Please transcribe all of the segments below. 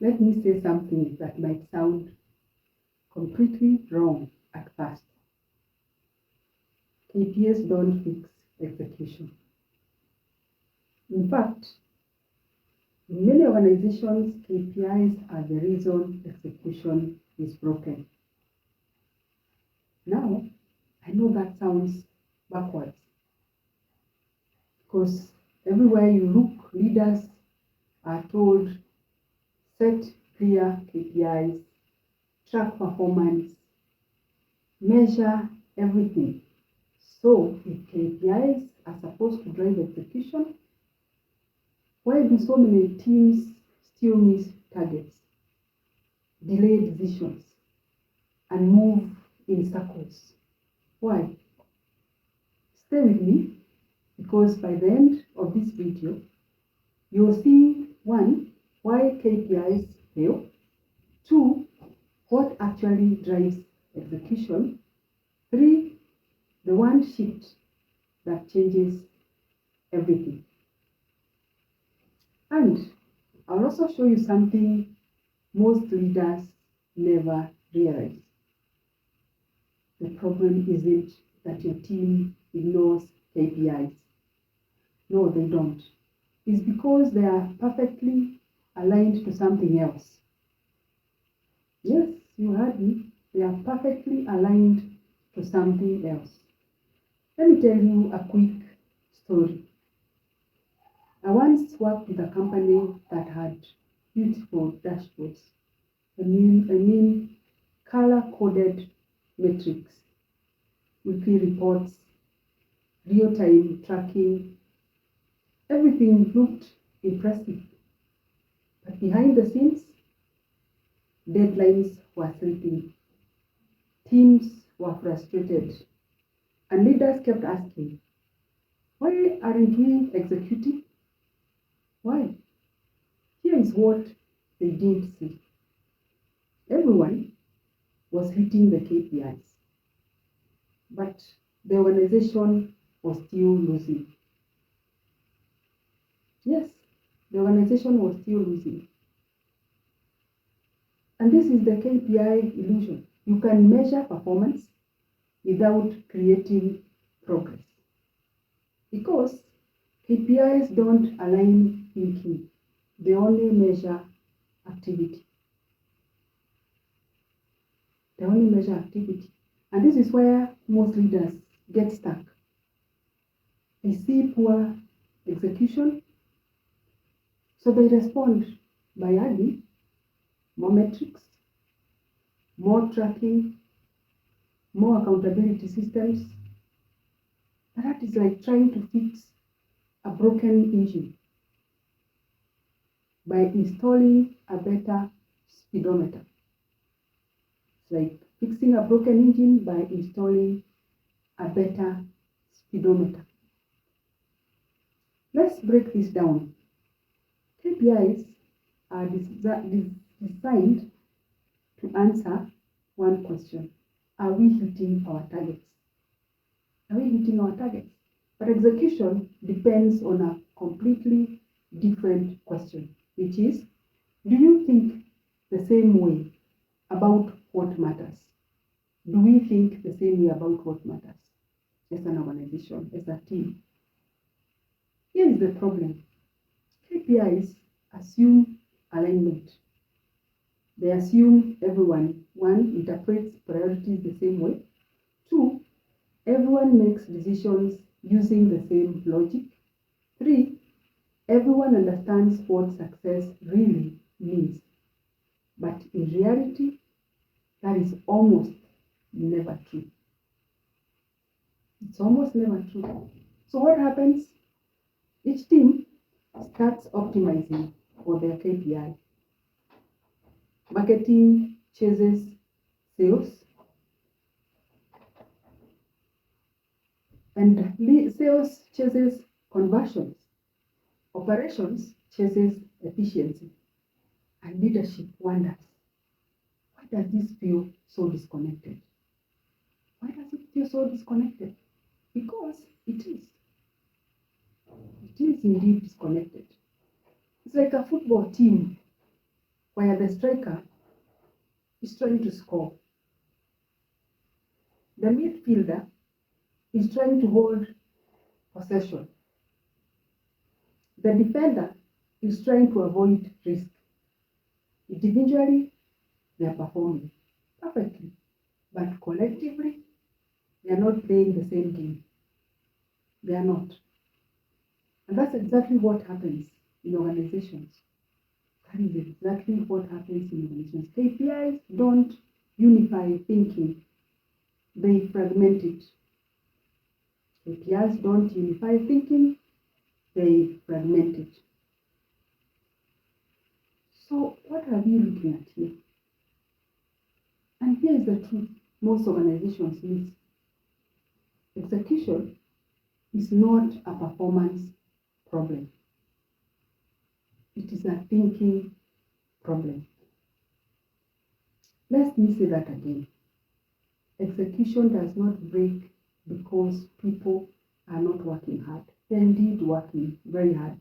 Let me say something that might sound completely wrong at first. KPIs don't fix execution. In fact, in many organizations, KPIs are the reason execution is broken. Now, I know that sounds backwards because everywhere you look, leaders are told set clear KPIs, track performance, measure everything. So if KPIs are supposed to drive execution, why do so many teams still miss targets, delay decisions, and move in circles? Why? Stay with me, because by the end of this video, you'll see 1, why KPIs fail, 2, what actually drives execution, 3, the one shift that changes everything. And I'll also show you something most leaders never realize. The problem isn't that your team ignores KPIs. No, they don't. It's because they are perfectly aligned to something else. Yes, you heard me. They are perfectly aligned to something else. Let me tell you a quick story. I once worked with a company that had beautiful dashboards. I mean color-coded metrics, weekly reports, real-time tracking. Everything looked impressive. But behind the scenes, deadlines were slipping. Teams were frustrated. And leaders kept asking, why aren't we executing? Why? Here is what they didn't see. Everyone was hitting the KPIs, but the organization was still losing. Yes, the organization was still losing. And this is the KPI illusion. You can measure performance without creating progress, because KPIs don't align thinking. They only measure activity. They only measure activity. And this is where most leaders get stuck. They see poor execution, so they respond by adding more metrics, more tracking, more accountability systems. That is like trying to fix a broken engine by installing a better speedometer. It's like fixing a broken engine by installing a better speedometer. Let's break this down. KPIs are designed to answer one question. Are we hitting our targets? Are we hitting our targets? But execution depends on a completely different question, which is, do you think the same way about what matters? Do we think the same way about what matters as an organization, as a team? Here is the problem. KPIs assume alignment. They assume everyone, 1, interprets priorities the same way, 2, everyone makes decisions using the same logic, 3, everyone understands what success really means. But in reality, that is almost never true. It's almost never true. So what happens? Each team starts optimizing for their KPI. Marketing chases sales, and sales chases conversions. Operations chases efficiency, and leadership wonders, why does this feel so disconnected? Why does it feel so disconnected? Because it is. It is indeed disconnected. It's like a football team where the striker is trying to score. The midfielder is trying to hold possession. The defender is trying to avoid risk. Individually, they are performing perfectly, but collectively, they are not playing the same game. They are not. And that's exactly what happens in organizations. That is exactly what happens in organizations. KPIs don't unify thinking, they fragment it. KPIs don't unify thinking, they fragment it. So what are we looking at here? And here is the truth most organizations miss. Execution is not a performance problem. It is a thinking problem. Let me say that again. Execution does not break because people are not working hard. They're indeed working very hard.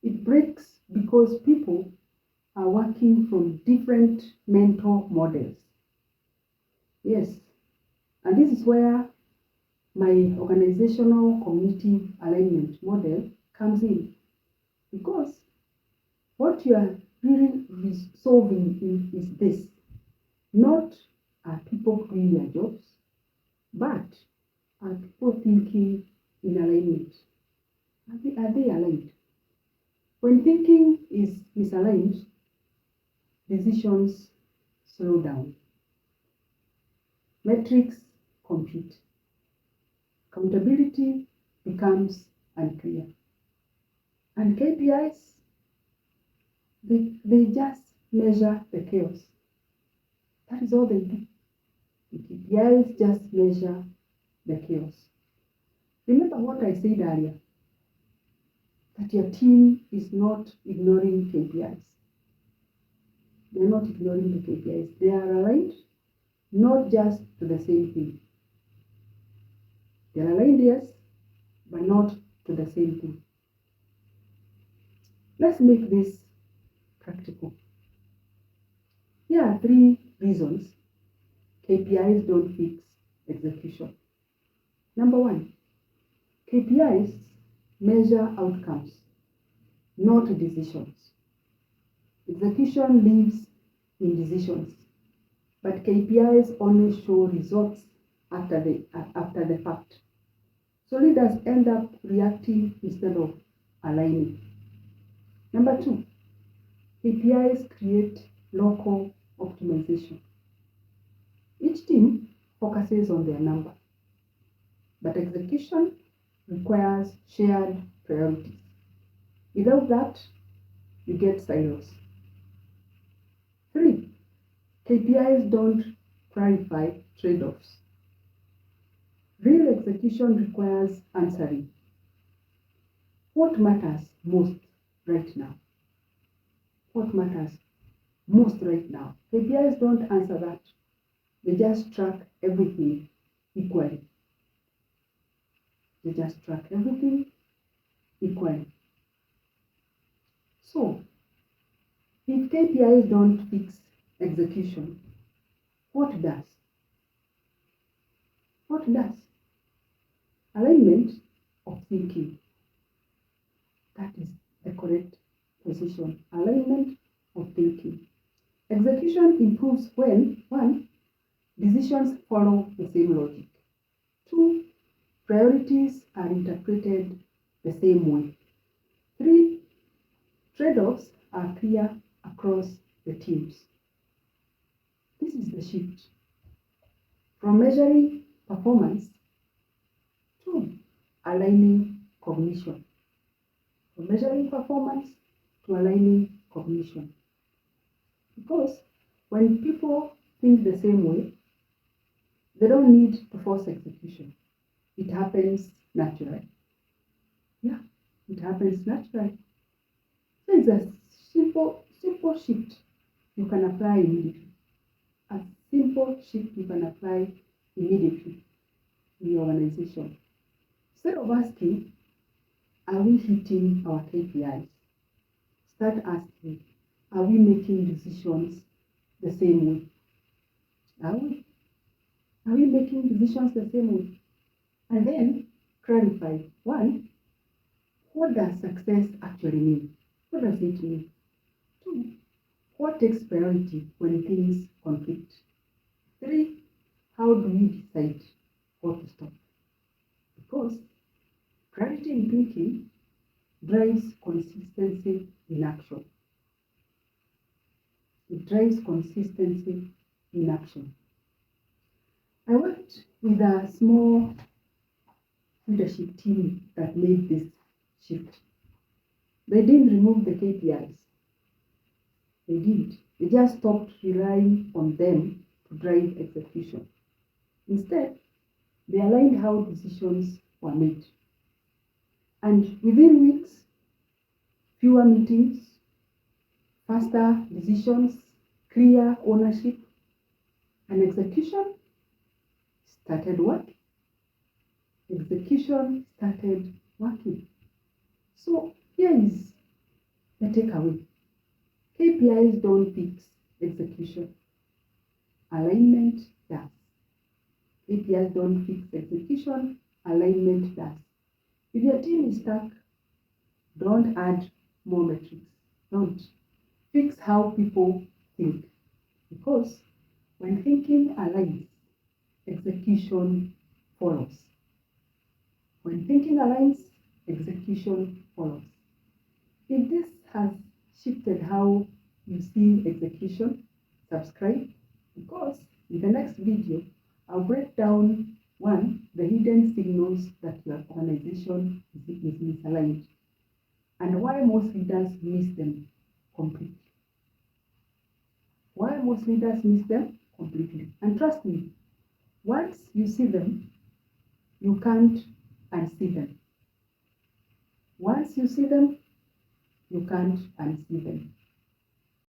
It breaks because people are working from different mental models. Yes, and this is where my organizational cognitive alignment model comes in. Because what you are really solving is this. Not are people doing their jobs, but are people thinking in alignment? Are they aligned? When thinking is misaligned, decisions slow down. Metrics compete. Accountability becomes unclear. And KPIs, they just measure the chaos. That is all they do. The KPIs just measure the chaos. Remember what I said earlier, that your team is not ignoring KPIs. They're not ignoring the KPIs. They are aligned, not just to the same thing. They're aligned, yes, but not to the same thing. Let's make this practical. Here are 3 reasons KPIs don't fix execution. Number 1, KPIs measure outcomes, not decisions. Execution lives in decisions, but KPIs only show results after the fact. So leaders end up reacting instead of aligning. Number 2, KPIs create local optimization. Each team focuses on their number, but execution requires shared priorities. Without that, you get silos. 3, KPIs don't clarify trade-offs. Real execution requires answering. What matters most right now? What matters most right now? KPIs don't answer that. They just track everything equally. They just track everything equally. So, if KPIs don't fix execution, what does? What does? Alignment of thinking. That is the correct position. Alignment of thinking. Execution improves when 1, decisions follow the same logic. 2, priorities are interpreted the same way. 3, trade-offs are clear across the teams. This is the shift from measuring performance to aligning cognition. From measuring performance to aligning cognition. Because when people think the same way, they don't need to force execution. It happens naturally. Yeah, it happens naturally. So it's a simple shift you can apply immediately. A simple shift you can apply immediately in your organization. Instead of asking, are we hitting our KPIs? Start asking, are we making decisions the same way? Are we? Are we making decisions the same way? And then clarify, one, what does success actually mean? What does it mean? Two, what takes priority when things conflict? Three, how do we decide what to stop? Because clarity in thinking drives consistency in action. It drives consistency in action. I worked with a small leadership team that made this shift. They didn't remove the KPIs. They didn't. They just stopped relying on them to drive execution. Instead, they aligned how decisions were made. And within weeks, fewer meetings, faster decisions, clear ownership, and execution started working. Execution started working. So here is the takeaway. KPIs don't fix execution. Alignment does. KPIs don't fix execution. Alignment does. If your team is stuck, don't add more metrics. Don't. Fix how people think. Because when thinking aligns, execution follows. When thinking aligns, execution follows. If this has shifted how you see execution, subscribe, because in the next video, I'll break down one, the hidden signals that your organization is misaligned, and why most leaders miss them completely. Why most leaders miss them completely. And trust me, once you see them, you can't unsee them. Once you see them, you can't unsee them.